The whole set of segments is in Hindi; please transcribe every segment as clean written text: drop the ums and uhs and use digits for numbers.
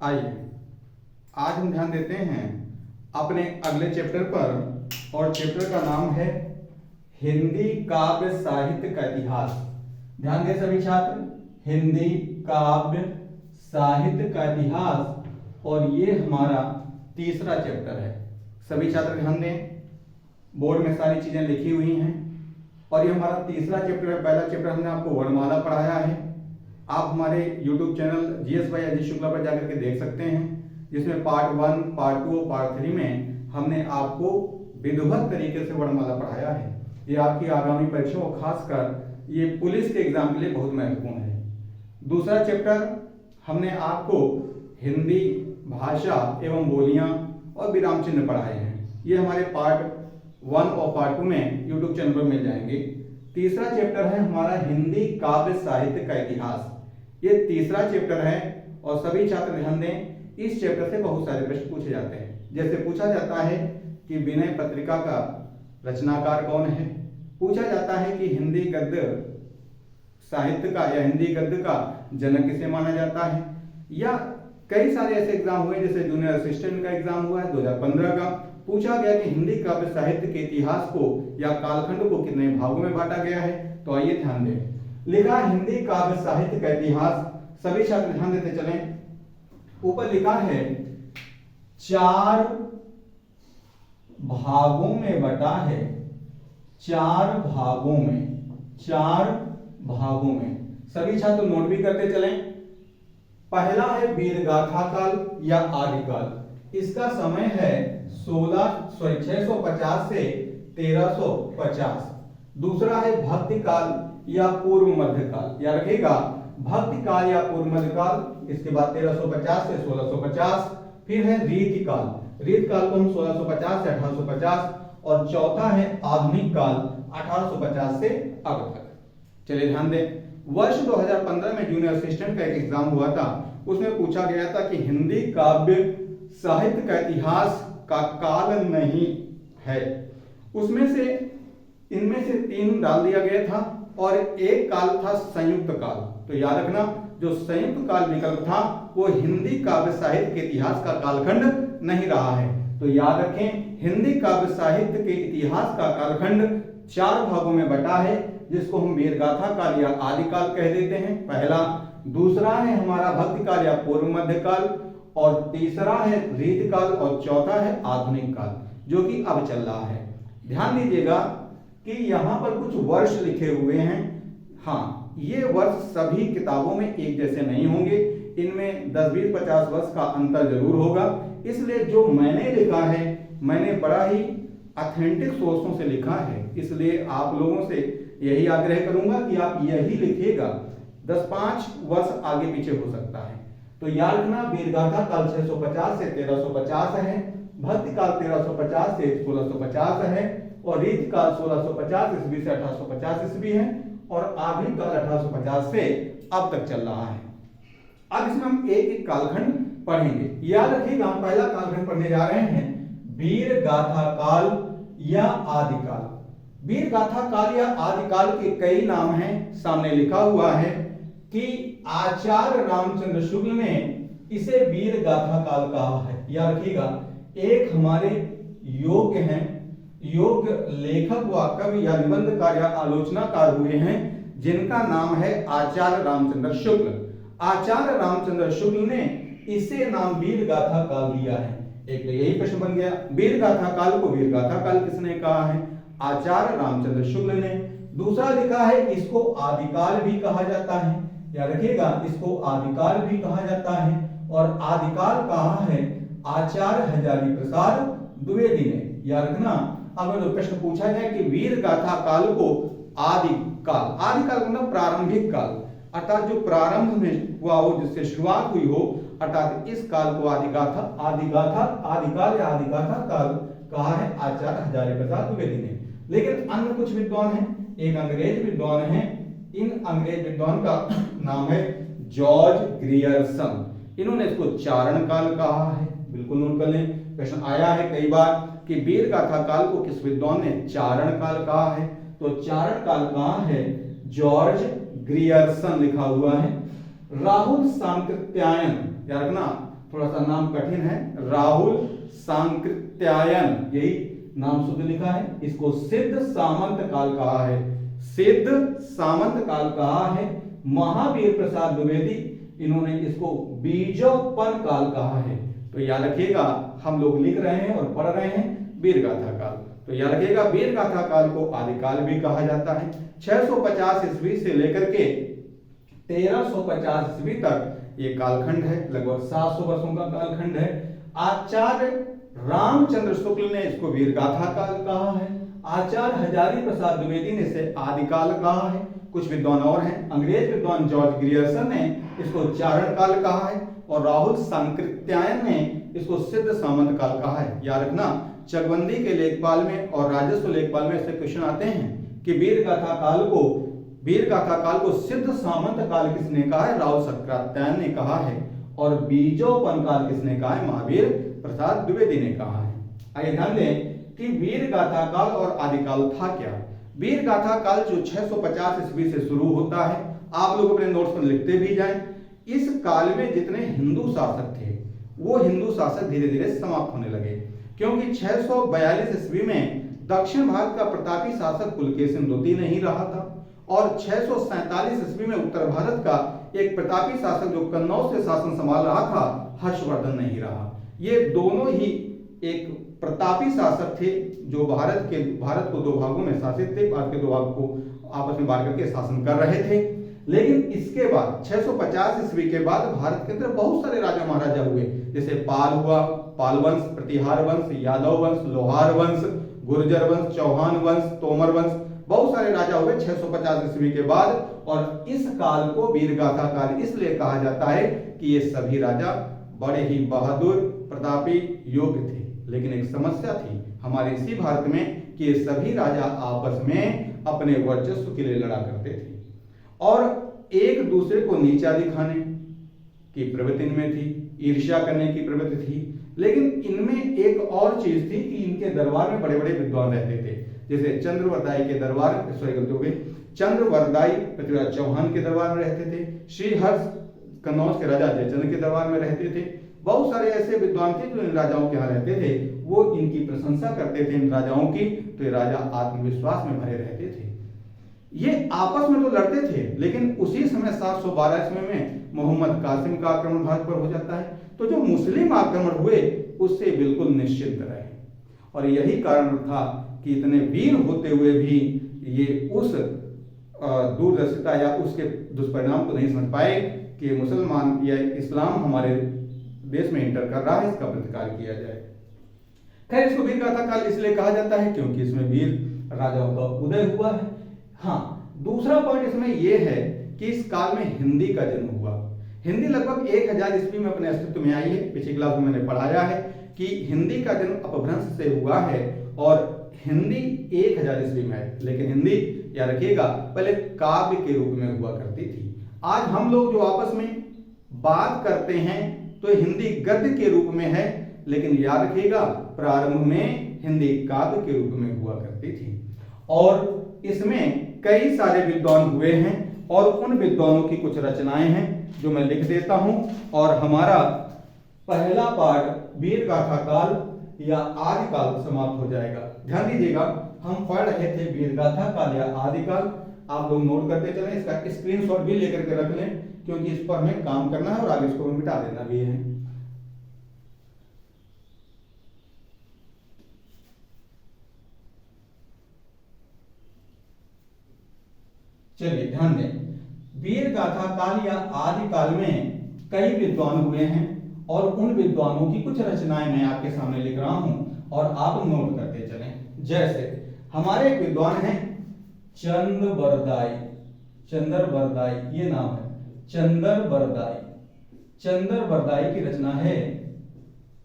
आइए आज हम ध्यान देते हैं अपने अगले चैप्टर पर और चैप्टर का नाम है हिंदी काव्य साहित्य का इतिहास। ध्यान दें सभी छात्र, हिंदी काव्य साहित्य का इतिहास और ये हमारा तीसरा चैप्टर है। सभी छात्र ध्यान दें, बोर्ड में सारी चीजें लिखी हुई हैं और ये हमारा तीसरा चैप्टर है। पहला चैप्टर हमने आपको वर्णमाला पढ़ाया है। आप हमारे YouTube channel GS bye Ajit Shukla पर जाकर के देख सकते हैं, जिसमें पार्ट 1, पार्ट 2 और पार्ट 3 में हमने आपको विधिवत तरीके से वर्णमाला पढ़ाया है। ये आपकी आगामी परीक्षाओं, खासकर ये पुलिस के एग्जाम के लिए बहुत महत्वपूर्ण है। दूसरा चैप्टर हमने आपको हिंदी भाषा एवं बोलियां और विराम चिन्ह पढ़ाए हैं। ये हमारे पार्ट 1 और पार्ट 2 में YouTube चैनल पर मिल जाएंगे। तीसरा चैप्टर है हमारा हिंदी काव्य साहित्य का इतिहास। ये तीसरा चैप्टर है और सभी छात्र ध्यान दें, इस चैप्टर से बहुत सारे प्रश्न पूछे जाते हैं। जैसे पूछा जाता है कि विनय पत्रिका का रचनाकार कौन है, पूछा जाता है कि हिंदी गद्य साहित्य का या हिंदी गद्य का जनक किसे माना जाता है, या कई सारे ऐसे एग्जाम हुए जैसे जूनियर असिस्टेंट का एग्जाम हुआ है 2015 का। पूछा गया कि हिंदी काव्य साहित्य के इतिहास को या कालखंड को कितने भागों में बांटा गया है। तो आइए ध्यान दें, लिखा हिंदी काव्य साहित्य का इतिहास। सभी छात्र ध्यान देते चलें। ऊपर लिखा है 4 भागों में बटा है, 4 भागों में। सभी छात्र नोट भी करते चलें। पहला है वीरगाथा काल या आदिकाल। इसका समय है 650 से 1350। दूसरा है भक्ति काल या पूर्व मध्यकाल, याद रखिएगा, भक्ति काल या पूर्व मध्यकाल। इसके बाद 1350 से 1650। फिर है रीतिकाल। रीतकाल को हम 1650 से 1850। और चौथा है आधुनिक काल 1850 से अब तक। चलिए ध्यान दें, वर्ष 2015 में जूनियर असिस्टेंट का एक एग्जाम हुआ था। उसमें पूछा गया था कि हिंदी काव्य साहित्य का इतिहास का काल नहीं है। उसमें से इनमें से 3 डाल दिया गया था और एक काल था संयुक्त काल। तो याद रखना, जो संयुक्त काल विकल्प था वो हिंदी काव्य साहित्य के इतिहास का कालखंड नहीं रहा है। तो याद रखें, हिंदी काव्य साहित्य के इतिहास का कालखंड 4 भागों में बटा है, जिसको हम वीरगाथा काल या आदिकाल कह देते हैं, पहला। दूसरा है हमारा भक्ति काल या पूर्व मध्य काल, और तीसरा है रीतिकाल, और चौथा है आधुनिक काल, जो कि अब चल रहा है। ध्यान दीजिएगा कि यहाँ पर कुछ वर्ष लिखे हुए हैं। हाँ, ये वर्ष सभी किताबों में एक जैसे नहीं होंगे, इनमें 10, 20, 50 वर्ष का अंतर जरूर होगा। इसलिए जो मैंने लिखा है, मैंने बड़ा ही ऑथेंटिक सोर्सों से लिखा है। इसलिए आप लोगों से यही आग्रह करूंगा कि आप यही लिखिएगा। 10-5 वर्ष आगे पीछे हो सकता है। तो याद रखना, वीरगाथा काल 650 से 1350 है, भक्ति काल 1350 से 1650 है, और रीतिकाल 1650 ईस्वी से 1850 ईस्वी है, और आधुनिक काल 1850 से अब तक चल रहा है। अब इसमें हम एक एक कालखंड पढ़ेंगे। याद रखिएगा, हम पहला कालखंड पढ़ने जा रहे हैं वीरगाथा काल या आदिकाल। वीरगाथा काल या आदिकाल के कई नाम हैं, सामने लिखा हुआ है कि आचार्य रामचंद्र शुक्ल ने इसे वीरगाथा काल कहा है। याद रखिएगा, एक हमारे योग्य हैं, योग्य लेखक व कवि या निबंधकार या आलोचनाकार हुए हैं, जिनका नाम है आचार्य रामचंद्र शुक्ल। आचार्य रामचंद्र शुक्ल ने इसे नाम वीरगाथा काल दिया है। एक तो यही प्रश्न बन गया, वीरगाथा काल को वीरगाथा काल किसने कहा है? आचार्य रामचंद्र शुक्ल ने। दूसरा लिखा है इसको आदिकाल भी कहा जाता है। याद रखिएगा, इसको आदिकाल भी कहा जाता है, और आदिकाल कहा है आचार्य हजारी प्रसाद द्विवेदी ने। याद रखना, अगर जो प्रश्न पूछा जाए कि वीरगाथा काल को आदिकाल, आदिकाल मतलब प्रारंभिक काल, अर्थात जो प्रारंभ में हुआ हो, जिससे शुरुआत हुई हो, अर्थात इस काल को आदिकाल या आदिगाथा काल कहा है आचार्य हजारी प्रसाद द्विवेदी ने। लेकिन अन्य कुछ विद्वान हैं, एक अंग्रेज विद्वान हैं, इन अंग्रेज विद्वान का नाम है जॉर्ज ग्रियर्सन। इन्होंने इसको चारण काल कहा है। बिल्कुल नोट कर लें, प्रश्न आया है कई बार कि वीरगाथा काल को किस विद्वान ने चारण काल कहा है। तो चारण काल कहा है जॉर्ज ग्रियर्सन लिखा हुआ है। राहुल सांकृत्यायन, याद रखना थोड़ा सा नाम कठिन है, राहुल सांकृत्यायन, यही नाम शुद्ध लिखा है। इसको सिद्ध सामंत काल कहा है, सिद्ध सामंत काल कहा है। महावीर प्रसाद द्विवेदी, इन्होंने इसको बीजोपन काल कहा है। तो याद रखिएगा, हम लोग लिख रहे हैं और पढ़ रहे हैं वीरगाथा काल, तो याद रखिएगा वीरगाथा काल को आदिकाल भी कहा जाता है। 650 ईस्वी से लेकर के 1350 ईस्वी तक ये कालखंड है, लगभग 700 वर्षों का कालखंड है। आचार्य रामचंद्र शुक्ल ने इसको वीरगाथा काल कहा है। आचार्य हजारी प्रसाद द्विवेदी ने इसे आदिकाल कहा है। कुछ विद्वान और हैं, अंग्रेज विद्वान जॉर्ज ग्रियर्सन ने इसको चारण काल कहा है और राहुल सांकृत्यायन ने इसको सिद्ध सामंत काल कहा है। याद रखना, चकबंदी के लेखपाल में और राजस्व लेखपाल में ऐसे क्वेश्चन आते हैं कि वीरगाथा काल को सिद्ध सामंत काल किसने कहा है? राहुल सांकृत्यायन ने कहा है। और बीजोपन काल किसने कहा है? महावीर प्रसाद द्विवेदी ने कहा है। आइए ध्यान दें कि वीरगाथा काल और आदिकाल था क्या। वीरगाथा काल जो 650 ईस्वी से शुरू होता है, आप लोग अपने नोट्स पर लिखते भी जाएं। इस काल में जितने हिंदू शासक थे वो हिंदू शासक धीरे धीरे समाप्त होने लगे, क्योंकि 642 ईस्वी में दक्षिण भारत का प्रतापी शासक पुलकेशिन द्वितीय नहीं रहा था और 647 ईस्वी में उत्तर भारत का एक प्रतापी शासक जो कन्नौज से शासन संभाल रहा था, हर्षवर्धन नहीं रहा। ये दोनों ही एक प्रतापी शासक थे जो भारत को दो भागों में शासित थे, भारत के दो भागों को आपस में बांट करके शासन कर रहे थे। लेकिन इसके बाद 650 ईस्वी के बाद भारत के अंदर बहुत सारे राजा महाराजा हुए, जैसे पाल हुआ, पाल वंश, प्रतिहार वंश, यादव वंश, लोहार वंश, गुर्जर वंश, चौहान वंश, तोमर वंश, बहुत सारे राजा हुए 650 ईस्वी के बाद। और इस काल को वीरगाथा काल इसलिए कहा जाता है कि ये सभी राजा बड़े ही बहादुर, प्रतापी, योग्य थे। लेकिन एक समस्या थी हमारे इसी भारत में कि ये सभी राजा आपस में अपने वर्चस्व के लिए लड़ा करते थे और एक दूसरे को नीचा दिखाने की प्रवृत्ति इनमें थी, ईर्ष्या करने की प्रवृत्ति थी। लेकिन इनमें एक और चीज थी कि इनके दरबार में बड़े बड़े विद्वान रहते थे, जैसे चंद्रवरदाई के दरबार, गलती हो गई, चंद्रवरदाई पृथ्वीराज चौहान के दरबार में रहते थे, श्रीहर्ष कन्नौज के राजा जयचंद्र के दरबार में रहते थे। बहुत सारे ऐसे विद्वान थे जो इन राजाओं के यहाँ रहते थे, वो इनकी प्रशंसा करते थे इन राजाओं की, तो ये राजा आत्मविश्वास में भरे रहते थे। ये आपस में तो लड़ते थे, लेकिन उसी समय 712 ईस्वी में मोहम्मद कासिम का आक्रमण भारत पर हो जाता है, तो जो मुस्लिम आक्रमण हुए उससे बिल्कुल निश्चिंत रहे। और यही कारण था कि इतने वीर होते हुए भी ये उस दूरदर्शिता या उसके दुष्परिणाम को नहीं समझ पाए कि मुसलमान या इस्लाम हमारे देश में इंटर कर रहा है, इसका प्रतिकार किया जाए। खैर, इसको वीरगाथा काल इसलिए कहा जाता है क्योंकि इसमें वीर राजाओं का उदय हुआ है। हाँ, दूसरा पॉइंट इसमें यह है कि इस काल में हिंदी का जन्म हुआ। हिंदी लगभग 1000 ईस्वी में अपने अस्तित्व में आई है। पिछली क्लास में मैंने पढ़ाया है कि हिंदी का जन्म अपभ्रंश से हुआ है और हिंदी 1000 ईस्वी में है। लेकिन हिंदी, याद रखिएगा, पहले काव्य के रूप में हुआ करती थी। आज हम लोग जो आपस में बात करते हैं तो हिंदी गद्य के रूप में है, लेकिन याद रखिएगा प्रारंभ में हिंदी काव्य के रूप में हुआ करती थी। और इसमें कई सारे विद्वान हुए हैं और उन विद्वानों की कुछ रचनाएं हैं जो मैं लिख देता हूं। और हमारा पहला पार्ट वीरगाथा काल या आदिकाल समाप्त हो जाएगा। ध्यान दीजिएगा, हम पढ़ रहे थे वीरगाथा काल या आदिकाल। आप लोग नोट करते चलें, इसका स्क्रीनशॉट भी लेकर के रख लें, क्योंकि इस पर हमें काम करना है और आगे इसको मिटा देना भी है। चलिए ध्यान दें, वीरगाथा काल या आदिकाल में कई विद्वान हुए हैं और उन विद्वानों की कुछ रचनाएं मैं आपके सामने लिख रहा हूं और आप नोट करते चलें। जैसे हमारे एक विद्वान हैं चंद्रवरदाई, चंद्रवरदाई ये नाम है, चंद्रवरदाई। चंद्रवरदाई की रचना है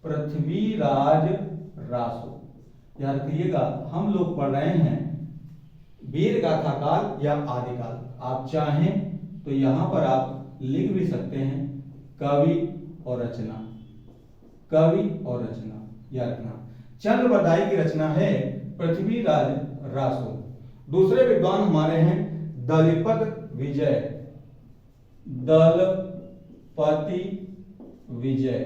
पृथ्वीराज रासो। याद रखिएगा, हम लोग पढ़ रहे हैं वीरगाथा काल या आदिकाल। आप चाहें तो यहां पर आप लिख भी सकते हैं कवि और रचना, कवि और रचना। याद रखना, चंद्रवरदाई की रचना है पृथ्वीराज रासो। दूसरे विद्वान हमारे हैं दलपत विजय, दलपत विजय।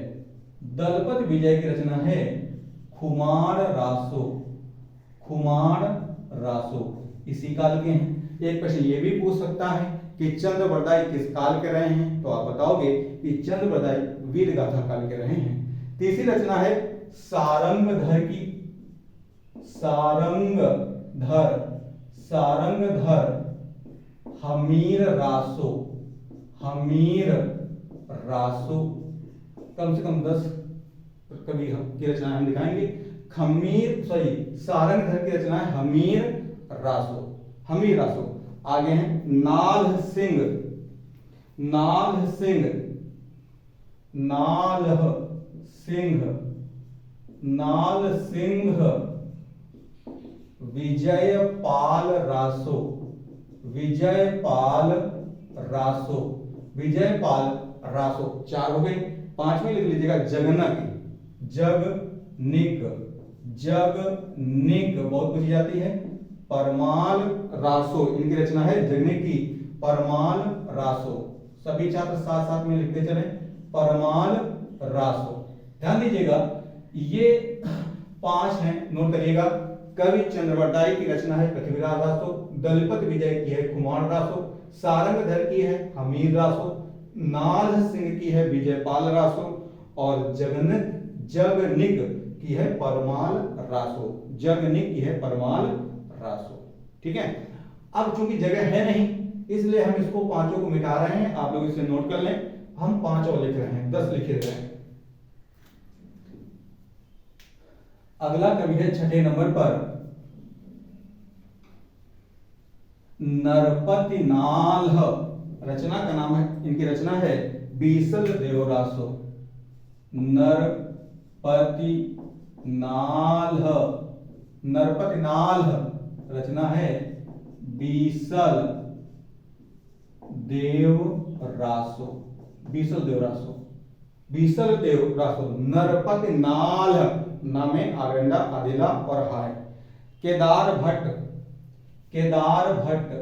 दलपत विजय की रचना है खुमार रासो। खुमार रासो इसी काल के हैं। एक प्रश्न ये भी पूछ सकता है कि चंद्रबरदाई किस काल के रहे हैं, तो आप बताओगे कि चंद्रबरदाई वीर गाथा काल के रहे हैं। तीसरी रचना है सारंगधर की। सारंगधर हमीर रासो। हमीर रासो कम से कम 10 कवि की रचना हम दिखाएंगे। सारंगधर की रचना है हमीर रासो। हमीर रासो। आगे हैं नाल सिंह। विजयपाल रासो। 4 हो गए। 5वीं लिख लीजिएगा जगनिक बहुत पूछी जाती है। परमाल रासो इनकी रचना है जगनिक की। परमाल रासो सभी छात्र साथ साथ में लिखते चले। परमाल रासो। ध्यान दीजिएगा ये 5 हैं, नोट करिएगा। कवि चंद्रबरदाई की रचना है पृथ्वीराज रासो। दलपत विजय की है खुमार रासो। सारंगधर की है हमीर रासो। नाल सिंह की है विजयपाल रासो। और जगनिक की है परमाल रासो। जगनिक की है परमाल रासो। ठीक है। अब चूंकि जगह है नहीं इसलिए हम इसको 5 को मिटा रहे हैं। आप लोग इसे नोट कर लें। हम 5 और लिख रहे हैं, 10 लिखे रहे हैं। अगला कवि है 6ठे नंबर पर नरपति नाल्ह। रचना का नाम है, इनकी रचना है बीसल देवरासो। नरपति नाल्ह रचना है बीसल देवरासो। नरपति नाल्ह नामे आगंडा आदिला और हाय। केदार भट्ट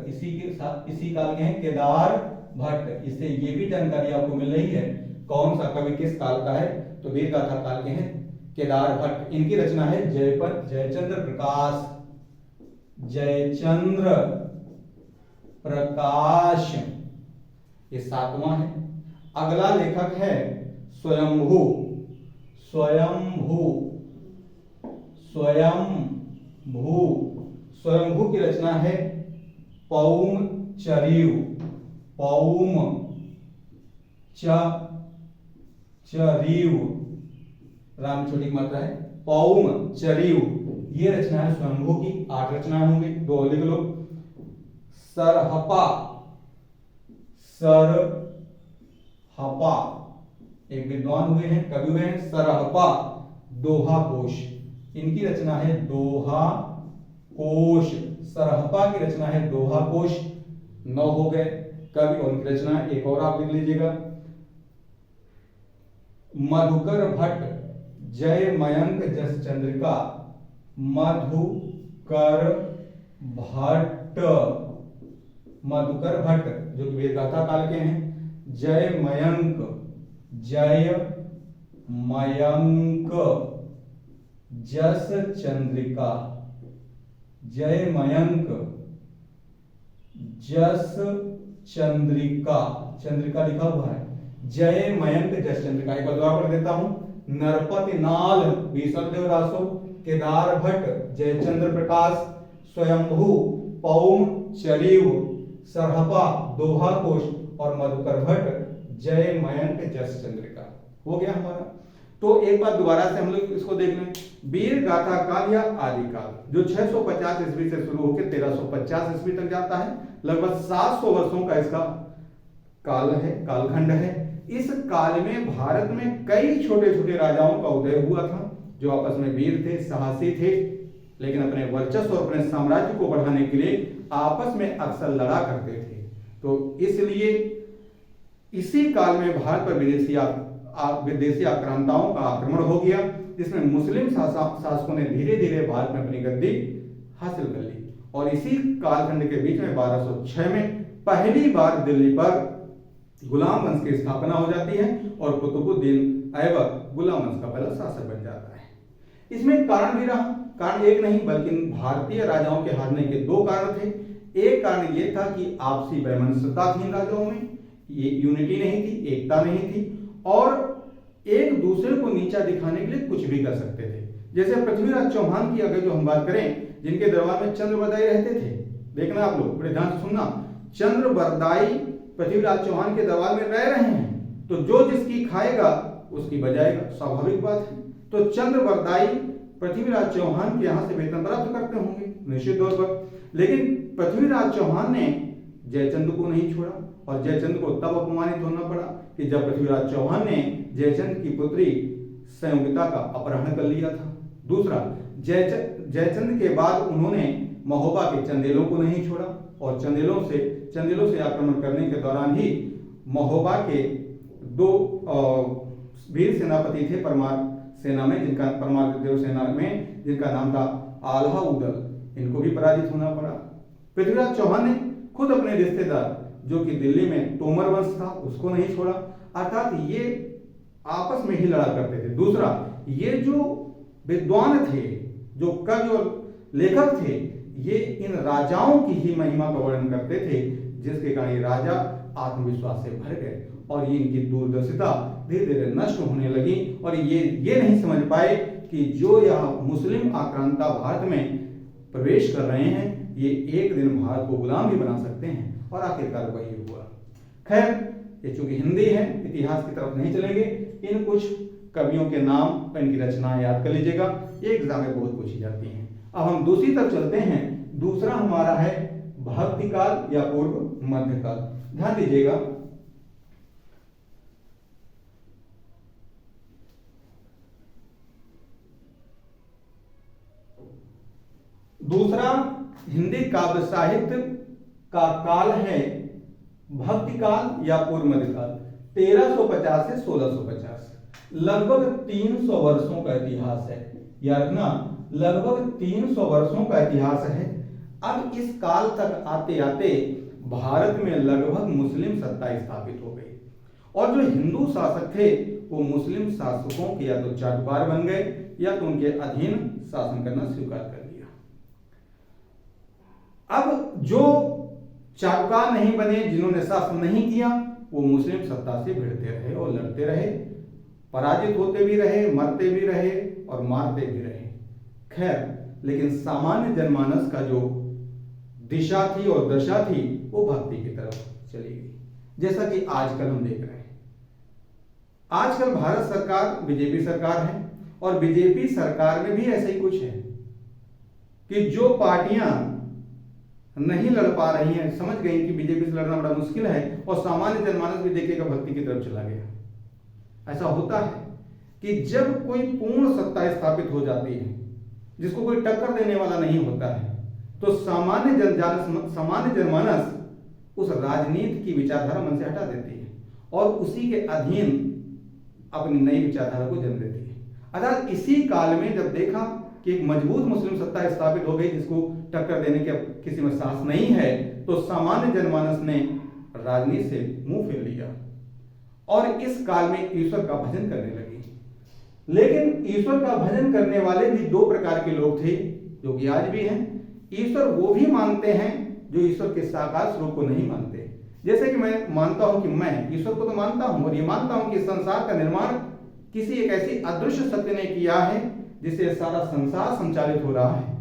इसी काल के हैं। केदार भट्ट, इससे ये भी जानकारी आपको मिल रही है कौन सा कवि किस काल का है, तो वीर गाथा काल के हैं केदार भट्ट। इनकी रचना है जयचंद्र प्रकाश, ये 7वां है। अगला लेखक है स्वयंभू की रचना है पौम चरियु। राम छोटी की मात्रा है। पौम चरियु ये रचना है स्वयंभू की। 8 रचनाएं होंगी, 2 लिख लो। सरहपा एक विद्वान हुए हैं, कवि हुए हैं। सरहपा दोहा कोश, इनकी रचना है दोहा कोश। सरहपा की रचना है दोहा कोश। 9 हो गए कवि और उनकी रचना। एक और आप लिख लीजिएगा। मधुकर भट्ट जय मयंक जस चंद्रिका। मधुकर भट्ट जो कि वीरगाथा काल के हैं। जय मयंक जस चंद्रिका। चंद्रिका लिखा हुआ है। जय मयंक जस चंद्रिका। एक बार दोबारा पढ़ देता हूं। नरपति नाल बीसल देवरासो। केदार भट्ट जयचंद्र प्रकाश। स्वयंभू पौम चरियु। सरहपा दोहा कोश और मधुकर भट्ट जय मयंक जस चंद्रिका। हो गया हमारा। तो एक बार दोबारा से हम लोग इसको देख लें। वीर गाथा काल या आदिकाल जो 650 ईस्वी से शुरू होकर 1350 ईस्वी तक जाता है, लगभग 700 वर्षों का इसका कालखंड है। इस काल में भारत में कई छोटे छोटे राजाओं का उदय हुआ था जो आपस में वीर थे, साहसी थे, लेकिन अपने वर्चस्व और अपने साम्राज्य को बढ़ाने के लिए आपस में अक्सर लड़ा करते थे। तो इसलिए इसी काल में भारत पर विदेशी आक्रांताओं का आक्रमण हो गया, जिसमें मुस्लिम शासकों ने धीरे धीरे भारत में अपनी गद्दी हासिल कर ली। और इसी कालखंड के बीच में 1206 में पहली बार दिल्ली पर गुलाम वंश की स्थापना हो जाती है और कुतुबुद्दीन ऐबक गुलाम वंश का पहला शासक बन जाता है। इसमें कारण भी रहा, कारण एक नहीं बल्कि भारतीय राजाओं के हारने के दो कारण थे। एक कारण ये था कि आपसी वैमनस्यता थी राजाओं में, ये यूनिटी नहीं थी, एकता नहीं थी, और एक दूसरे को नीचा दिखाने के लिए कुछ भी कर सकते थे। जैसे पृथ्वीराज चौहान की अगर जो हम बात करें, जिनके दरबार में चंद्रबरदाई रहते थे, देखना आप लोग बड़े ध्यान से सुनना, चंद्रबरदाई पृथ्वीराज चौहान के दरबार में रह रहे हैं, तो जो जिसकी खाएगा उसकी बजाएगा, स्वाभाविक बात है। तो चंद्रबरदाई पृथ्वीराज चौहान के यहाँ से वेतन प्राप्त करते होंगे निश्चित तौर पर, लेकिन पृथ्वीराज चौहान ने जयचंद को नहीं छोड़ा, और जयचंद को तब अपमानित होना पड़ा कि जब पृथ्वीराज चौहान ने जयचंद की पुत्री संयोगिता का अपहरण कर लिया था। दूसरा, जयचंद के बाद उन्होंने महोबा के चंदेलों को नहीं छोड़ा, और चंदेलों से आक्रमण करने के दौरान ही महोबा के दो वीर सेनापति थे परमार सेना में, जिनका नाम था आल्हा उदल, इनको भी पराजित होना पड़ा। पृथ्वीराज चौहान ने खुद अपने रिश्तेदार जो कि दिल्ली में तोमर वंश था उसको नहीं छोड़ा, अर्थात ये आपस में ही लड़ा करते थे। दूसरा, ये जो विद्वान थे, जो कवि और लेखक थे, ये इन राजाओं की ही महिमा का वर्णन करते थे, जिसके कारण ये राजा आत्मविश्वास से भर गए और ये इनकी दूरदर्शिता धीरे धीरे नष्ट होने लगी, और ये नहीं समझ पाए कि जो यह मुस्लिम आक्रांता भारत में प्रवेश कर रहे हैं, ये एक दिन भारत को गुलाम भी बना सकते हैं, और आखिरकार वही हुआ। खैर, ये चूंकि हिंदी है, इतिहास की तरफ नहीं चलेंगे, इन कुछ कवियों के नाम और इनकी रचनाएं याद कर लीजिएगा, एक एग्जाम में बहुत पूछी जाती हैं। अब हम दूसरी तरफ चलते हैं। दूसरा हमारा है भक्ति काल या पूर्व मध्य काल। ध्यान दीजिएगा, दूसरा हिंदी काव्य साहित्य का काल है भक्ति काल या पूर्व मध्य काल। 1350 से 1650, लगभग 300 वर्षों का इतिहास है। याद रखना, लगभग 300 वर्षों का इतिहास है। अब इस काल तक आते आते भारत में लगभग मुस्लिम सत्ता स्थापित हो गई, और जो हिंदू शासक थे वो मुस्लिम शासकों के या तो चाटुकार बन गए या तो उनके अधीन शासन करना स्वीकार कर लिया। अब जो चाटुकार नहीं बने, जिन्होंने शासन नहीं किया, वो मुस्लिम सत्ता से भिड़ते रहे और लड़ते रहे, पराजित होते भी रहे, मरते भी रहे और मारते भी रहे। खैर, लेकिन सामान्य जनमानस का जो दिशा थी और दशा थी वो भक्ति की तरफ चली गई, जैसा कि आजकल हम देख रहे हैं। आजकल भारत सरकार बीजेपी सरकार है, और बीजेपी सरकार में भी ऐसा ही कुछ है कि जो पार्टियां नहीं लड़ पा रही हैं, समझ गई कि बीजेपी से लड़ना बड़ा मुश्किल है, और सामान्य जनमानस भी देखिएगा भक्ति की तरफ चला गया। ऐसा होता है कि जब कोई पूर्ण सत्ता स्थापित हो जाती है, जिसको कोई टक्कर देने वाला नहीं होता है, तो सामान्य जनमानस उस राजनीति की विचारधारा मन से हटा देती है और उसी के अधीन अपनी नई विचारधारा को जन्म देती है। अर्थात इसी काल में जब देखा कि एक मजबूत मुस्लिम सत्ता स्थापित हो गई, जिसको टक्कर देने के किसी में साहस नहीं है, तो सामान्य जनमानस ने राजनीति से मुंह फेर लिया और इस काल में ईश्वर का भजन करने लगी। लेकिन ईश्वर का भजन करने वाले भी दो प्रकार के लोग थे, जो कि आज भी हैं। ईश्वर वो भी मानते हैं जो ईश्वर के साकार स्वरूप को नहीं मानते। जैसे कि मैं मानता हूं कि मैं ईश्वर को तो मानता हूं, और ये मानता हूं कि संसार का निर्माण किसी एक ऐसी अदृश्य सत्य ने किया है जिससे सारा संसार संचालित हो रहा है।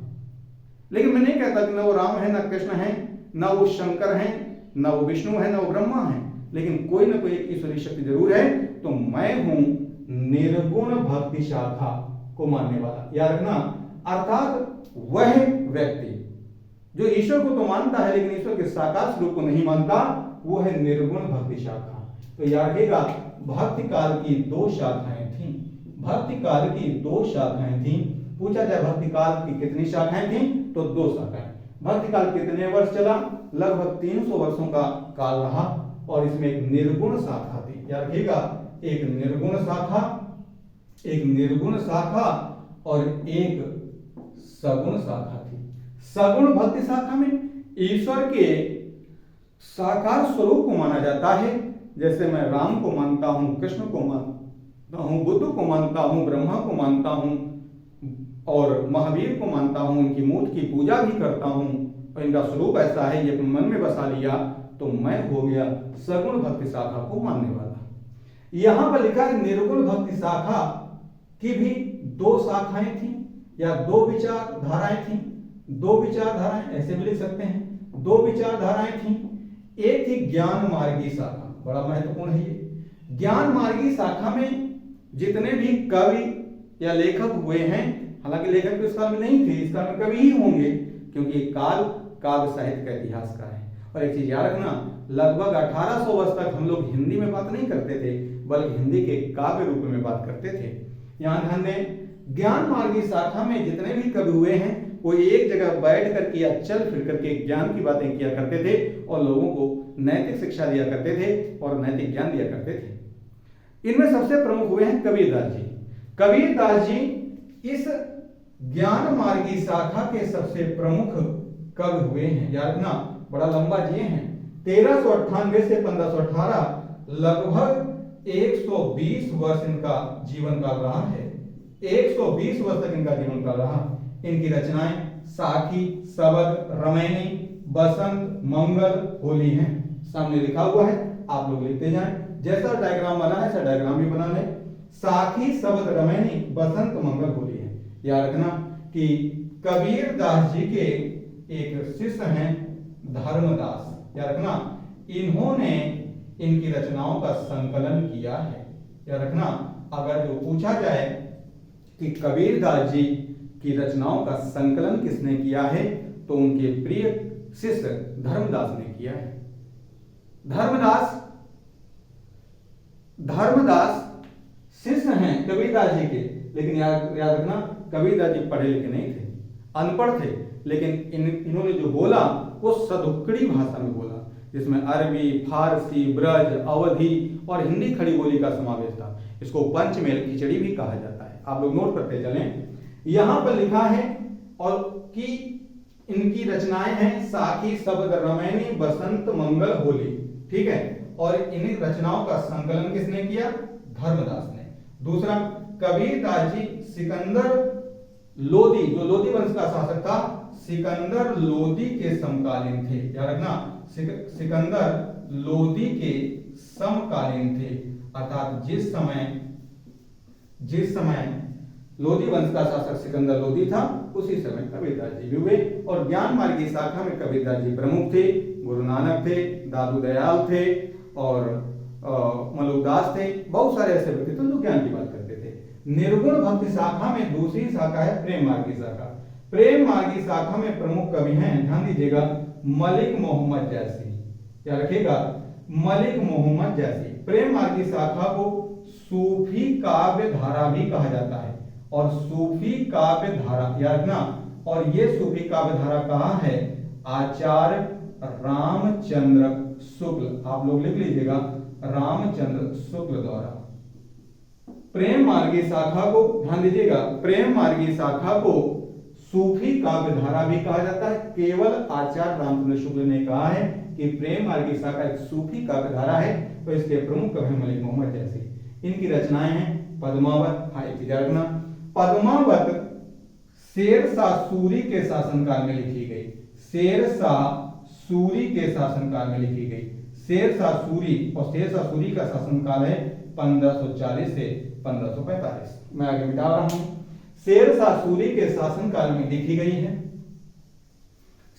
लेकिन मैं नहीं कहता कि न वो राम है, न कृष्ण है, न वो शंकर है, न वो विष्णु है, न वो ब्रह्मा है, लेकिन कोई ना कोई एक ईश्वरीय शक्ति जरूर है। तो मैं हूं निर्गुण भक्ति शाखा को मानने वाला। याद रखना, अर्थात वह व्यक्ति जो ईश्वर को तो मानता है लेकिन ईश्वर के साकार स्वरूप को नहीं मानता, वो है निर्गुण भक्ति शाखा। तो याद रखिएगा, भक्ति काल की दो शाखाएं थीं। भक्ति काल की दो शाखाएं थीं। पूछा जाए भक्ति काल की कितनी शाखाएं थीं, तो दो शाखाएं। भक्ति काल कितने वर्ष चला? लगभग 300 वर्षों का काल रहा, और इसमें एक निर्गुण शाखा थी। याद रखिएगा, एक निर्गुण शाखा और एक सगुण शाखा थी। सगुण भक्ति शाखा में ईश्वर के साकार स्वरूप को माना जाता है, जैसे मैं राम को मानता हूँ, कृष्ण को मानता हूँ, बुद्ध को मानता हूँ, ब्रह्मा को मानता हूँ और महावीर को मानता हूँ, इनकी मूर्ति की पूजा भी करता हूँ और इनका स्वरूप ऐसा है, ये मन में बसा लिया, तो मैं हो गया सगुण भक्ति शाखा को मानने वाला। यहां पर लिखा है निर्गुण भक्ति शाखा की भी दो शाखाएं थी या दो विचारधाराएं थी। दो विचारधाराएं ऐसे भी लिख सकते हैं, दो विचारधाराएं थी। एक थी ज्ञान मार्गी शाखा, बड़ा महत्वपूर्ण है ये। ज्ञान मार्गी शाखा में जितने भी कवि या लेखक हुए हैं, हालांकि लेखक तो इस काल में नहीं थे, इस काल में कवि ही होंगे, क्योंकि ये काल काव्य साहित्य का इतिहास का है। और एक चीज याद रखना, लगभग 1800 वर्ष तक हम लोग हिंदी में बात नहीं करते थे, बल्कि हिंदी के काव्य रूप में बात करते थे। यहाँ ध्यान दें, ज्ञान मार्गी शाखा में जितने भी कवि हुए हैं वो एक जगह बैठ करके या चल फिर करके ज्ञान की बातें किया करते थे और लोगों को नैतिक शिक्षा दिया करते थे और नैतिक ज्ञान दिया करते थे। इनमें सबसे प्रमुख हुए हैं कबीरदास जी। कबीरदास जी इस ज्ञान मार्गी शाखा के सबसे प्रमुख कवि हुए हैं। याद रखना, बड़ा लंबा जिए हैं। 1398 से 1518, लगभग 120 वर्ष इनका जीवन काल रहा है। 120 वर्ष तक इनका जीवन काल रहा। इनकी रचनाएं साखी, सबद, रमैनी, बसंत, मंगल, होली हैं। सामने लिखा हुआ है, आप लोग लिखते जाएं। जैसा डायग्राम बना है ऐसा डायग्राम भी बना लें। साखी, सबद, रमैनी, बसंत, मंगल, होली है। याद रखना कि कबीरदास जी के एक शिष्य हैं धर्मदास। याद रखना, इन्होंने इनकी रचनाओं का संकलन किया है। याद रखना, अगर जो पूछा जाए कि कबीरदास जी की रचनाओं का संकलन किसने किया है, तो उनके प्रिय शिष्य धर्मदास ने किया है। धर्मदास शिष्य हैं कबीरदास जी के, लेकिन याद रखना कबीरदास जी पढ़े लिखे नहीं थे, अनपढ़ थे। लेकिन इन्होंने जो बोला वो सदुक्कड़ी भाषा में बोला, जिसमें अरबी, फारसी, ब्रज, अवधी और हिंदी खड़ी बोली का समावेश था। इसको पंचमेल खिचड़ी भी कहा जाता है। आप लोग नोट करते चलें। यहां पर लिखा है और कि इनकी रचनाएं हैं साखी, सबद, रमैनी, बसंत, मंगल, होली। ठीक है, और इन रचनाओं का संकलन किसने किया? धर्मदास ने। दूसरा, कबीरदास जी सिकंदर लोदी, जो लोदी वंश का शासक था, सिकंदर लोदी के समकालीन थे। याद रखना, सिकंदर लोदी के समकालीन थे, अर्थात जिस समय लोदी वंश का शासक सिकंदर लोदी था, उसी समय कबीरदास जी भी हुए। और ज्ञान मार्गी शाखा में कबीरदास जी प्रमुख थे, गुरु नानक थे, दादू दयाल थे और मलुकदास थे। बहुत सारे ऐसे व्यक्ति थे जो ज्ञान की बात करते थे। निर्गुण भक्ति शाखा में दूसरी शाखा है प्रेम मार्गी शाखा। प्रेम मार्गी शाखा में प्रमुख कवि हैं, ध्यान दीजिएगा, मलिक मोहम्मद जैसी। क्या रखिएगा? मलिक मोहम्मद जैसी। प्रेम मार्गी शाखा को सूफी काव्य धारा भी कहा जाता है। और सूफी काव्य धारा, याद रखना, और ये सूफी काव्य धारा कहा है आचार्य रामचंद्र शुक्ल। आप लोग लिख लीजिएगा, रामचंद्र शुक्ल द्वारा। प्रेम मार्गी शाखा को, ध्यान दीजिएगा, प्रेम मार्गी शाखा को सूफी काव्य धारा भी कहा जाता है। केवल आचार्य रामचंद्र शुक्ल ने कहा है कि प्रेम मार्गी शाखा एक सूफी काव्य धारा है, तो इसके प्रमुख कवि मलिक मोहम्मद जैसी। इनकी रचनाएं हैं पद्मावत। हाँ, एक चीज रखना, पद्मावत शेरशाह सूरी के शासनकाल में लिखी गई। शेरशाह सूरी के शासनकाल में लिखी गई। शेरशाह सूरी, और शेरशाह सूरी का शासनकाल है 1540 से 1545। मैं आगे मिटा रहा हूं। शेरशाह सूरी के शासनकाल में लिखी गई है,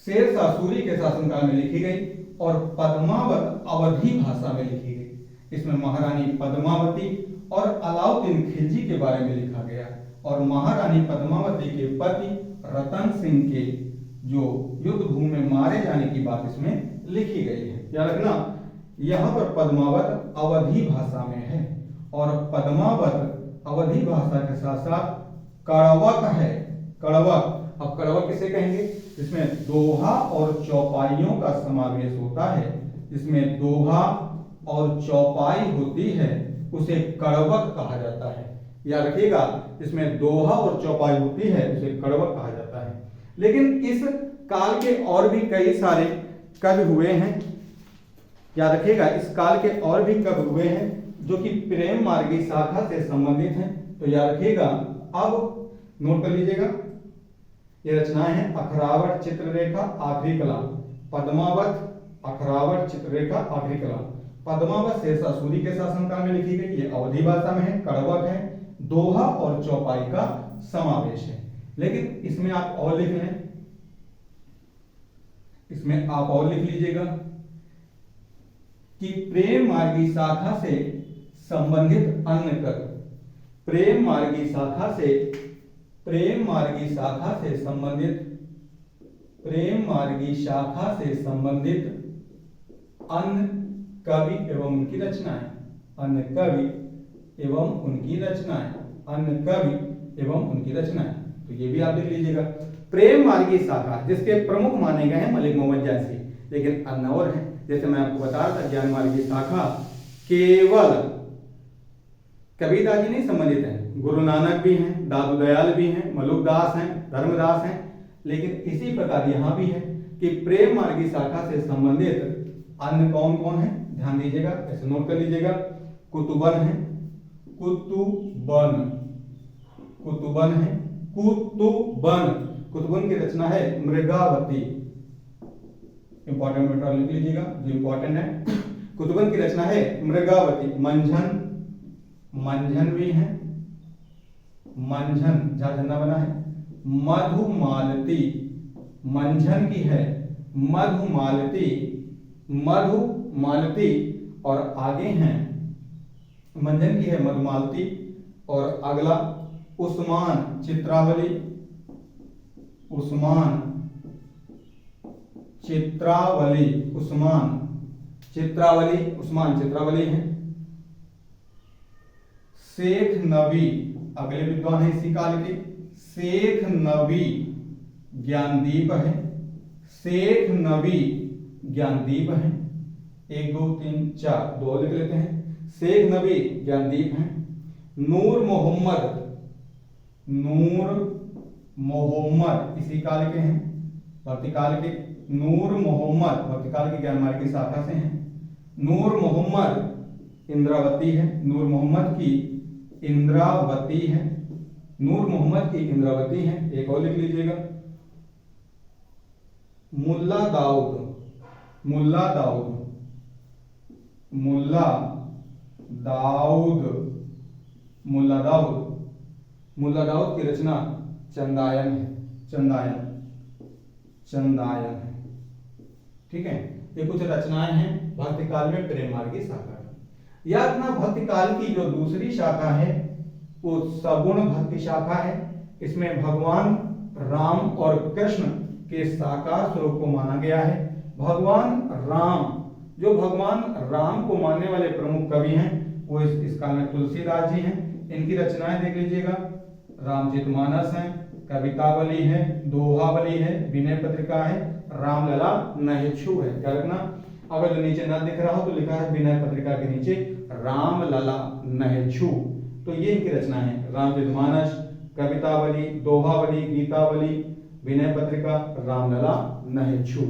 शेरशाह सूरी के शासनकाल में लिखी गई और पद्मावत अवधी भाषा में लिखी गई। इसमें महारानी पद्मावती और अलाउद्दीन खिलजी के बारे में लिखा गया और महारानी पद्मावती के पति रतन सिंह के जो युद्ध भूमि में मारे जाने की बात इसमें लिखी गई है। याद रखना, यहाँ पर पद्मावत अवधी भाषा में है और पद्मावत अवधी भाषा के साथ साथ कड़वक है। कड़वक, अब कड़वक किसे कहेंगे? जिसमें दोहा और चौपाइयों का समावेश होता है। जिसमें दोहा और चौपाई होती है उसे कड़वक कहा जाता है। याद रखिएगा, इसमें दोहा और चौपाई होती है उसे कड़वक कहा जाता है। लेकिन इस काल के और भी कई सारे कवि हुए हैं। याद रखिएगा इस काल के और भी कवि हुए हैं जो कि प्रेम मार्गी शाखा से संबंधित हैं। तो याद रखिएगा, अब नोट कर लीजिएगा, ये रचनाएं हैं अखरावट चित्ररेखा आखिरी कलाम, पद्मावत अखरावट चित्ररेखा आखिरी कलाम। पद्मावत शेषा सूरी के शासनकाल में लिखी गई, ये अवधी भाषा में है, कड़वक है, दोहा और चौपाई का समावेश है। लेकिन इसमें आप और लिख लें, इसमें आप और लिख लीजिएगा कि प्रेम मार्गी शाखा से संबंधित अन्य कवि, प्रेम मार्गी शाखा से संबंधित, प्रेम मार्गी शाखा से संबंधित अन्य कवि एवं उनकी रचनाएं, अन्य कवि एवं उनकी रचनाएं, अन्य कवि एवं उनकी रचनाएं। तो ये भी आप लिख लीजिएगा। प्रेम मार्गी शाखा जिसके प्रमुख माने गए हैं मलिक मोहम्मद जैसी, लेकिन अन्य और हैं। जैसे मैं आपको बता रहा था ज्ञान मार्गी शाखा केवल कबीरदास जी नहीं संबंधित हैं, गुरु नानक भी हैं, दादू दयाल भी हैं, मलुकदास हैं, धर्मदास हैं। लेकिन इसी प्रकार यहां भी है कि प्रेम मार्गी शाखा से संबंधित अन्य कौन कौन है, ध्यान दीजिएगा, ऐसे नोट कर लीजिएगा। कुतुबन है, कुतुबन है, कुतुबन की रचना है मृगावती, इंपॉर्टेंट मैटर लिख लीजिएगा जो इंपॉर्टेंट है। कुतुबन की रचना है मृगावती। मंझन भी है, मंझन जहां झंडा बना है। मधुमालती, मंझन की है मधुमालती और आगे हैं, मंझन की है मधुमालती और अगला उस्मान चित्रावली, उस्मान चित्रावली है। शेख नबी अगले विद्वान है इसी काल के, शेख नबी ज्ञानदीप है, शेख नबी ज्ञानदीप है। 1 2 3 4 दो लिख लेते हैं। शेख नबी ज्ञानदीप हैं। नूर मोहम्मद इसी काल के हैं, भक्ति काल के। नूर मोहम्मद भक्ति काल की ज्ञान मार्ग की शाखा से हैं। नूर मोहम्मद इंद्रावती है, नूर मोहम्मद की इंद्रावती है, नूर मोहम्मद की इंद्रावती है। एक और लिख लीजिएगा। मुल्ला दाऊद की रचना चंदायन है, चंदायन है। ठीक है, ये कुछ रचनाएं हैं भक्ति काल में प्रेम मार्गी शाखा की। या अपना भक्ति काल की जो दूसरी शाखा है वो सगुण भक्ति शाखा है। इसमें भगवान राम और कृष्ण के साकार स्वरूप को माना गया है। भगवान राम को मानने वाले प्रमुख कवि हैं वो इस काल में तुलसीदास जी हैं। इनकी रचनाएं देख लीजिएगा। रामचरितमानस है, कवितावली है, दोहावली है, विनय पत्रिका है, रामलला नहिछु है। क्या रखना, अगर जो नीचे न दिख रहा हो तो लिखा है विनय पत्रिका के नीचे रामलला नहिछु। तो ये इनकी रचना है। रामचरितमानस, कवितावली, दोहावली, गीतावली, विनय पत्रिका, रामलला नहिछु।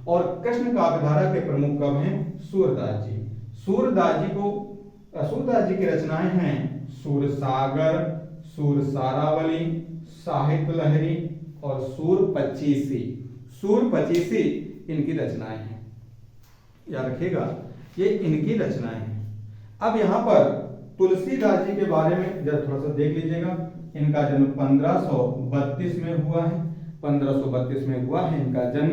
और कृष्ण काव्यधारा के प्रमुख कवि हैं सूरदास जी। सूरदास जी की रचनाएं हैं सूरसागर, सूरसारावली, साहित्य लहरी और सूर पचीसी इनकी रचनाएं हैं। याद रखिएगा, ये इनकी रचनाएं हैं। अब यहाँ पर तुलसीदास जी के बारे में जरा थोड़ा सा देख लीजिएगा। इनका जन्म 1532 में हुआ है, 1532 में हुआ है इनका जन्म,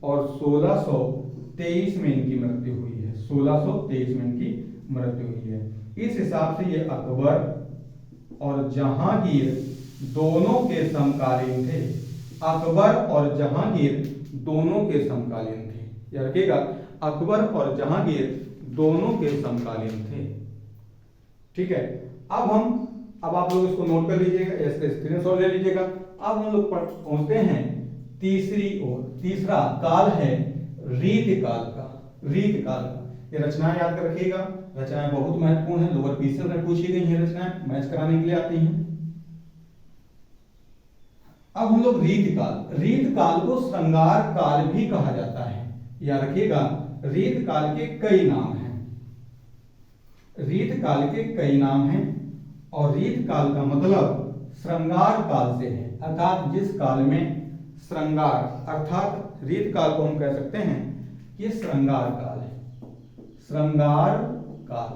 और 1623 में इनकी मृत्यु हुई है। 1623 में इनकी मृत्यु हुई है। इस हिसाब से ये अकबर और जहांगीर दोनों के समकालीन थे। अकबर और जहांगीर दोनों के समकालीन थे। याद रखिएगा, अकबर और जहांगीर दोनों के समकालीन थे। ठीक है, अब आप लोग इसको नोट कर लीजिएगा, इसका स्क्रीनशॉट ले लीजिएगा। अब हम लोग पहुंचते हैं तीसरी ओर। तीसरा काल है रीत काल का। ये रचनाएं याद कर रखिएगा, रचनाएं बहुत महत्वपूर्ण है। लोअर पीसीएल में पूछी गई है रचनाएं, मैच कराने के लिए आती हैं। अब हम लोग रीत काल को श्रृंगार काल भी कहा जाता है। याद रखिएगा, रीत काल के कई नाम हैं। रीत काल के कई नाम हैं और रीत काल का मतलब श्रृंगार काल से है, अर्थात जिस काल में श्रृंगार, अर्थात रीत काल को हम कह सकते हैं ये श्रृंगार काल है। श्रृंगार काल,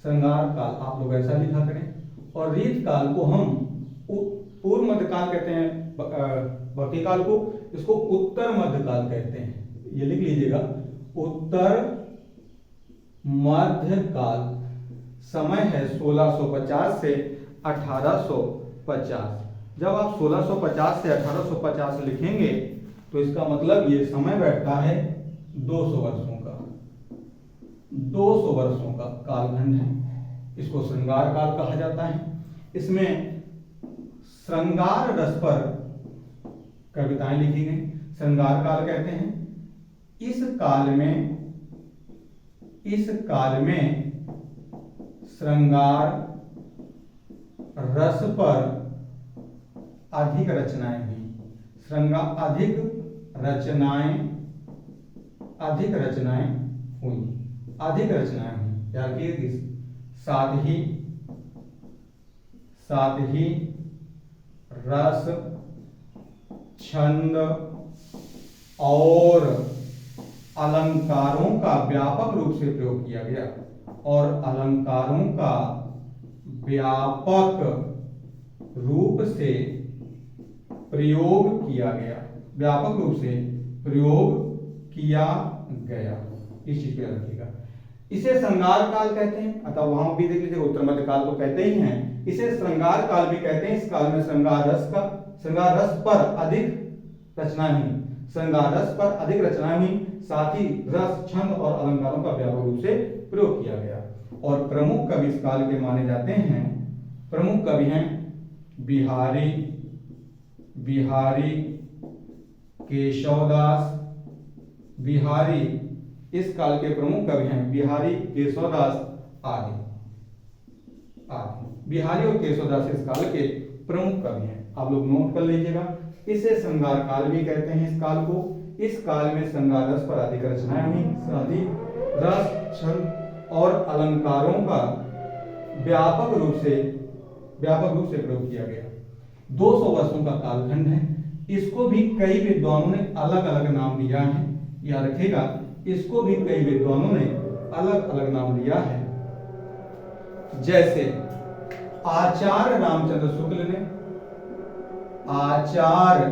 श्रृंगार काल आप लोग ऐसा लिखा करें। और रीत काल को हम पूर्व मध्यकाल कहते हैं, भक्ति काल को, इसको उत्तर मध्यकाल कहते हैं। ये लिख लीजिएगा, उत्तर मध्यकाल। समय है 1650 से 1850। जब आप 1650 से 1850 लिखेंगे तो इसका मतलब ये समय बैठता है 200 वर्षों का। 200 वर्षों का कालखंड है। इसको श्रृंगार काल कहा जाता है। इसमें श्रृंगार रस पर कविताएं लिखी गई, श्रृंगार काल कहते हैं। इस काल में श्रृंगार रस पर अधिक रचनाएं हुई। अधिक रचनाएं हुई। यार कि साथ ही रस, छंद और अलंकारों का व्यापक रूप से प्रयोग किया गया। और अलंकारों का व्यापक रूप से प्रयोग किया गया। व्यापक रूप से प्रयोग किया गया। इस चीज पे रखिएगा। इसे श्रृंगार काल कहते हैं, अतः वहां भी देख लीजिए, उत्तर मध्य काल तो कहते ही हैं, इसे श्रृंगार काल भी कहते हैं। इस काल में श्रृंगार रस पर अधिक रचनाएं हुई। श्रृंगार रस पर अधिक रचनाएं हुई, साथ ही रस, छंद और अलंकारों का व्यापक रूप से प्रयोग किया गया। और प्रमुख कवि इस काल के माने जाते हैं, प्रमुख कवि हैं बिहारी केशवदास। बिहारी इस काल के प्रमुख कवि हैं, बिहारी, केशवदास आदि। बिहारी और केशवदास इस काल के प्रमुख कवि हैं। आप लोग नोट कर लीजिएगा। इसे श्रृंगार काल भी कहते हैं। इस काल को, इस काल में श्रृंगार रस पर अधिक रचनाएं हुई, साथ ही रस, छंद और अलंकारों का व्यापक रूप से प्रयोग किया गया। 200 वर्षों का कालखंड है। इसको भी कई विद्वानों ने अलग अलग नाम दिया है। याद रखिएगा, इसको भी कई विद्वानों ने अलग अलग नाम दिया है। जैसे आचार्य रामचंद्र शुक्ल ने, आचार्य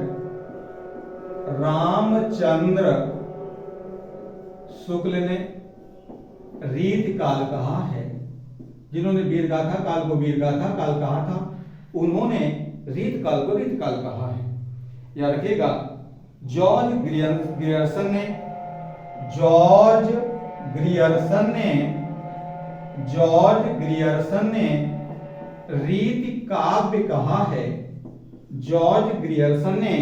रामचंद्र शुक्ल ने रीत काल कहा है। जिन्होंने वीरगाथा काल को वीरगाथा काल कहा था, उन्होंने रीत काल को रीत काल कहा है। याद रखिएगा, जॉर्ज ग्रियर्सन ने रीति काव्य कहा है। जॉर्ज ग्रियर्सन ने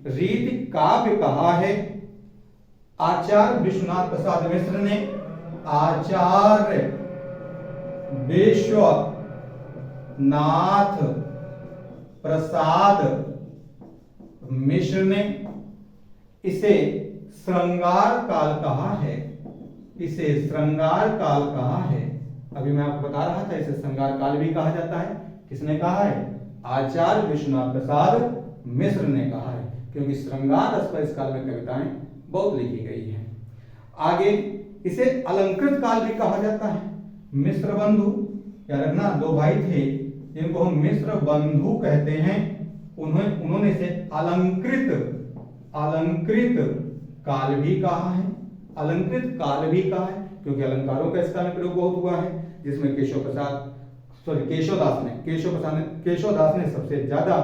रीति काव्य कहा है। आचार्य विश्वनाथ प्रसाद मिश्र ने, आचार्य विश्वनाथ प्रसाद मिश्र ने इसे श्रृंगार काल कहा है। इसे श्रृंगार काल कहा है। अभी मैं आपको बता रहा था, इसे श्रृंगार काल भी कहा जाता है। किसने कहा है? आचार्य विश्वनाथ प्रसाद मिश्र ने कहा है, क्योंकि श्रृंगार रस पर इस काल में कविताएं बहुत लिखी गई हैं। आगे इसे अलंकृत काल भी कहा जाता है। मिश्र बंधु, याद रखना, दो भाई थे जिनको हम मिश्र बंधु कहते हैं, उन्होंने इसे अलंकृत काल भी कहा है। अलंकृत काल भी कहा है क्योंकि अलंकारों का इस काल में प्रयोग बहुत हुआ है, जिसमें केशवदास ने सबसे ज्यादा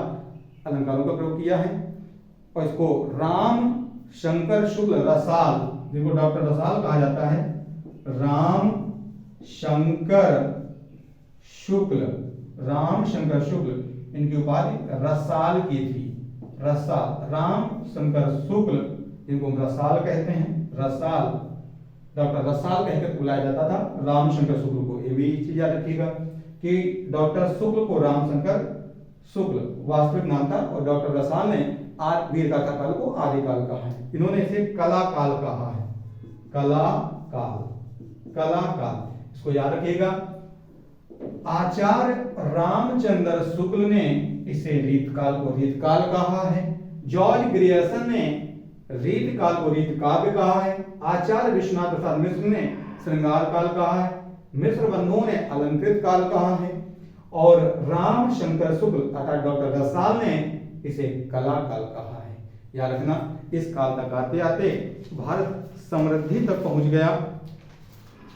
अलंकारों का प्रयोग किया है। और इसको राम शंकर शुक्ल रसाल, जिनको डॉक्टर रसाल कहा जाता है, राम शंकर शुक्ल इनकी उपाधि रसाल की थी। रसाल, राम शंकर शुक्ल जिनको हम रसाल कहते हैं, रसाल, डॉक्टर रसाल कहकर बुलाया जाता था रामशंकर शुक्ल को। ये भी चीज याद रखिएगा कि डॉक्टर शुक्ल को रामशंकर शुक्ल वास्तविक नाम था, और डॉक्टर रसाल ने वीरगाथा काल को आदिकाल कहा है। इन्होंने इसे कला काल कहा है। कला काल, कला काल, इसको याद रखिएगा। आचार्य रामचंद्र शुक्ल ने इसे रीतकाल को रीतकाल कहा है। जॉर्ज ग्रियर्सन ने रीतकाल को रीतकाव्य कहा है। आचार्य विश्वनाथ प्रसाद मिश्र ने श्रृंगार काल कहा है। मिश्र बंधुओं ने अलंकृत काल कहा है। और राम शंकर शुक्ल अर्थात डॉक्टर रसाल ने इसे कला काल कहा है। याद रखना, इस काल तक आते आते भारत समृद्धि तक पहुंच गया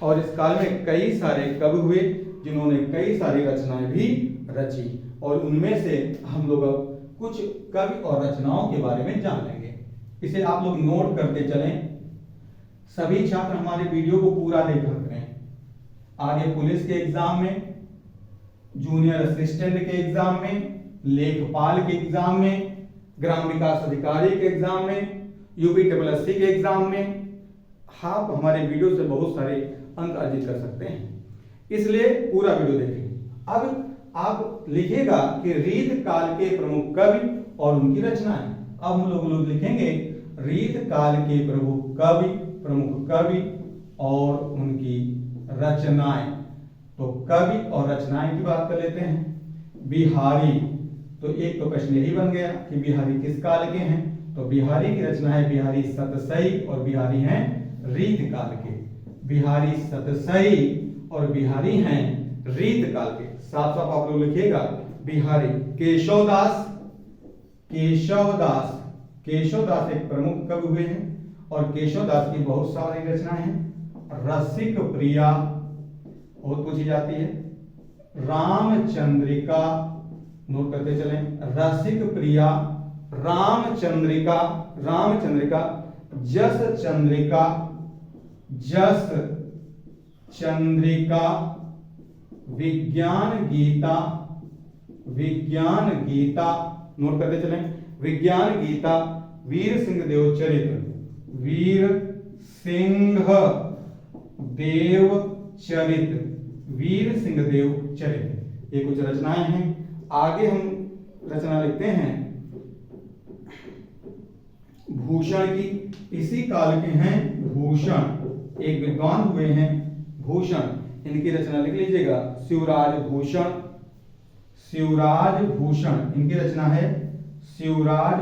और इस काल में कई सारे कवि हुए जिन्होंने कई सारी रचनाएं भी रची और उनमें से हम लोग अब कुछ कवि और रचनाओं के बारे में जान लेंगे। इसे आप लोग नोट करते चलें। सभी छात्र हमारे वीडियो को पूरा देखा करें। आगे पुलिस के एग्जाम में, जूनियर असिस्टेंट के एग्जाम में, लेखपाल के एग्जाम में, ग्राम विकास अधिकारी के एग्जाम में, यूपी के एग्जाम में आप हमारे वीडियो से बहुत सारे अंक अर्जित कर सकते हैं, इसलिए पूरा वीडियो देखें। अब आप लिखिएगा कि रीत काल के प्रमुख कवि और उनकी रचनाएं। अब हम लोग लिखेंगे रीत काल के प्रमुख कवि और उनकी रचनाएं। तो कवि और रचनाएं की बात कर लेते हैं। बिहारी, तो एक तो प्रश्न यही बन गया कि बिहारी किस काल के हैं। तो बिहारी की रचना है बिहारी सतसई और बिहारी हैं रीत काल के। बिहारी सतसई और बिहारी हैं रीत काल के। साफ साफ आप लोग लिखिएगा बिहारी। केशवदास, केशवदास एक प्रमुख कवि हुए हैं और केशवदास की बहुत सारी रचनाएं हैं। रसिक प्रिया बहुत पूछी जाती है। रामचंद्रिका, नोट करते चलें। रसिक प्रिया, रामचंद्रिका, जस चंद्रिका, विज्ञान गीता, नोट करते चलें। विज्ञान गीता, वीर सिंह देव चरित्र, वीर सिंह देव चरित्र, ये कुछ रचनाएं हैं। आगे हम रचना लिखते हैं भूषण की। इसी काल के हैं भूषण, एक विद्वान हुए हैं भूषण, इनकी रचना लिख लीजिएगा। शिवराज भूषण, इनकी रचना है शिवराज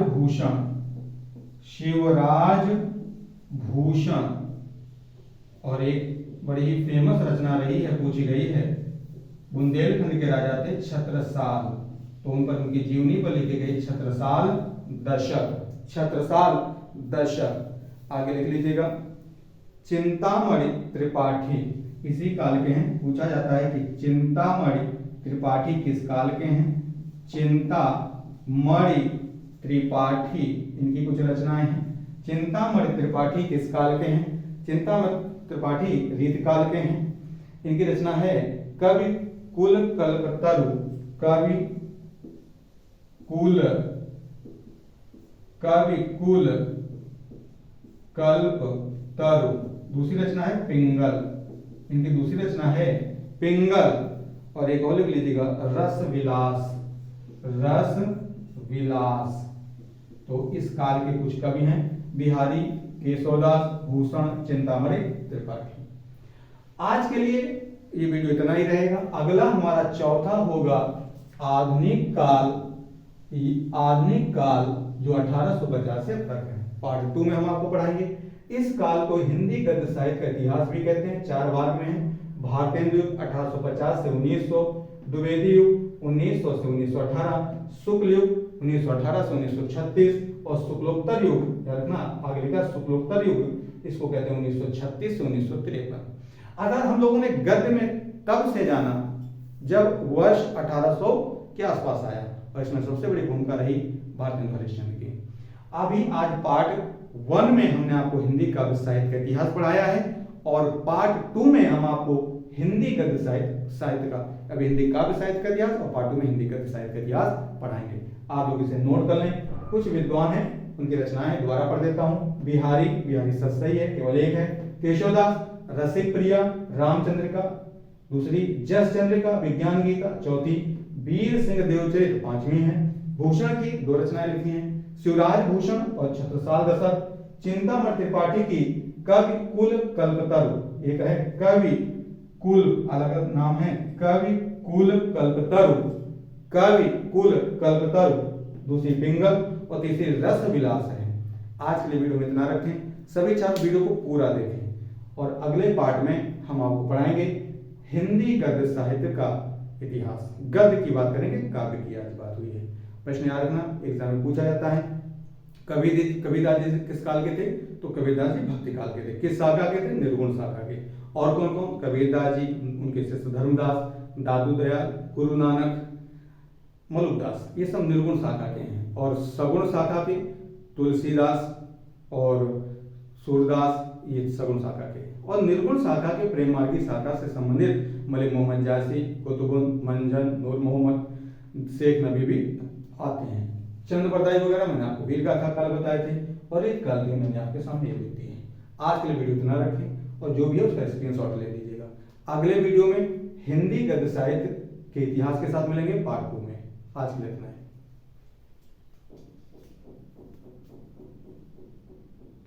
भूषण। और एक बड़ी ही फेमस रचना रही है, पूछी गई है। बुंदेलखंड के राजा थे छत्रसाल, तो उन पर उनकी जीवनी पर लिखी गई छत्रसाल दशक। आगे लिख लीजिएगा चिंतामणि त्रिपाठी, इसी काल के हैं। पूछा जाता है कि चिंतामणि त्रिपाठी किस काल के हैं। चिंतामणि त्रिपाठी, इनकी कुछ रचनाएं हैं। चिंतामणि त्रिपाठी किस काल के हैं। चिंतामणि त्रिपाठी रीतकाल के हैं। इनकी रचना है कवि कुल कल्पतरु, दूसरी रचना है पिंगल, इनकी दूसरी रचना है पिंगल। और एक और लिख लीजिएगा रस विलास। तो इस काल के कुछ कवि हैं बिहारी, केशवदास, भूषण, चिंतामणि त्रिपाठी। आज के लिए ये वीडियो इतना ही रहेगा। अगला हमारा चौथा होगा आधुनिक काल जो 1850 से अब तक है। पार्ट 2 में हम आपको पढ़ाएंगे। इस काल को हिंदी गद्य साहित्य का इतिहास भी कहते हैं। 4 भाग में है। भारतेंदु युग 1850 से 1900, द्विवेदी युग 1900 से 1918, शुक्ल युग 1918 से 1936 और शुक्लोत्तर युग, याद रखना आगे लिखा शुक्लोत्तर युग, इसको कहते हैं 1936 से 1953। अगर हम लोगों ने गद्य में तब से जाना जब वर्ष 1800 के आसपास आया, और इसमें सबसे बड़ी भूमिका रही भारतेंदु हरिश्चंद्र की। अभी आज पार्ट 1 में हमने आपको हिंदी काव्य साहित्य का इतिहास पढ़ाया है और पार्ट 2 में हम आपको हिंदी गद्य साहित्य का, अभी हिंदी काव्य साहित्य का इतिहास और पार्ट 2 में हिंदी गद्य साहित्य का इतिहास पढ़ाएंगे। आप लोग इसे नोट कर लें। कुछ विद्वान हैं, उनकी रचनाएं दोबारा पढ़ देता हूं। बिहारी सतसई है, केवल एक है। केशवदास, रसिक प्रिया, रामचंद्रिका, दूसरी जस चंद्रिका, विज्ञान गीता, चौथी वीर सिंह देव चरित्र, 5वीं है। भूषण की 2 रचनाएं लिखी हैं, शिवराज भूषण और छत्रसाल दशक। चिंतामणि त्रिपाठी की कवि कुल कल्पतरु, एक है कवि कुल, अलग नाम है कवि कुल कल्पतरु, कवि कुल कल्पतरु, दूसरी पिंगल और तीसरी रस विलास है। आज के लिए वीडियो में इतना रखें, सभी छात्र वीडियो को पूरा देखें और अगले पार्ट में हम आपको पढ़ाएंगे हिंदी गद्य साहित्य का इतिहास। गद्य की बात करेंगे, काव्य की आज बात हुई है। प्रश्न याद रखना, एग्जाम में पूछा जाता है। कबीरदास जी किस काल के थे? तो कबीरदास जी भक्ति काल के थे। किस शाखा के थे? निर्गुण शाखा के। और कौन कौन? कबीरदास जी, उनके शिष्य धर्मदास, दादू दयाल, गुरु नानक, मलुकदास, ये सब निर्गुण शाखा के हैं। और सगुण शाखा के तुलसीदास और सूरदास, ये सगुण शाखा के। और निर्गुण शाखा के प्रेम मार्गी शाखा से संबंधित मलिक मोहम्मद जासी, कुतुबुन, मंजन, नूर मोहम्मद, शेख नबी भी आते हैं। चंद बरदाई वगैरह मैंने आपको वीर गाथा काल बताए थे और एक काल के मैंने आपके सामने ये लिख दिए हैं। आज के लिए वीडियो इतना रखें और जो भी है उसका स्क्रीनशॉट ले लीजिएगा। अगले वीडियो में हिंदी गद्य साहित्य के इतिहास के साथ मिलेंगे पार्ट 2 में। आज के लिए इतना है।